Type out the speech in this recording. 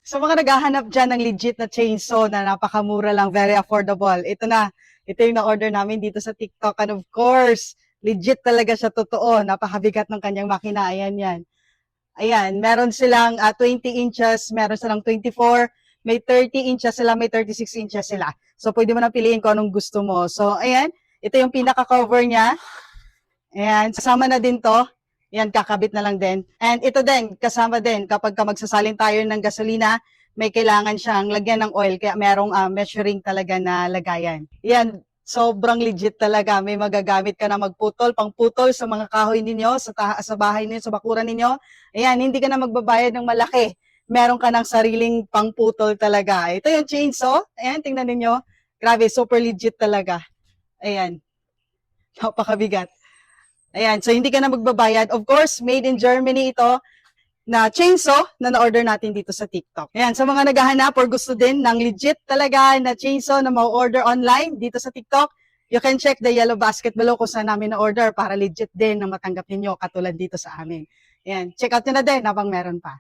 Sa mga naghahanap dyan ng legit na chainsaw na napakamura lang, very affordable, ito na. Ito yung na-order namin dito sa TikTok. And of course, legit talaga siya, totoo. Napakabigat ng kanyang makina. Ayan yan. Ayan, meron silang 20 inches, meron silang 24, may 30 inches sila, may 36 inches sila. So, pwede mo na piliin kung anong gusto mo. So, ayan, ito yung pinaka-cover niya. Ayan, kasama na din to. Yan, kakabit na lang din. And ito din, kasama din, kapag ka magsasalin tayo ng gasolina, may kailangan siyang lagyan ng oil, kaya merong measuring talaga na lagayan. Yan, sobrang legit talaga. May magagamit ka na magputol, pangputol sa mga kahoy ninyo, sa bahay ninyo, sa bakuran ninyo. Ayan, hindi ka na magbabayad ng malaki. Meron ka ng sariling pangputol talaga. Ito yung chainsaw. Ayan, tingnan ninyo. Grabe, super legit talaga. Ayan, napakabigat. Ayan, so hindi ka na magbabayad. Of course, made in Germany ito na chainsaw na na-order natin dito sa TikTok. Ayan, sa mga naghahanap or gusto din ng legit talaga na chainsaw na ma-order online dito sa TikTok, you can check the yellow basket below kung saan namin na-order para legit din na matanggap ninyo katulad dito sa amin. Ayan, check out nyo na din habang meron pa.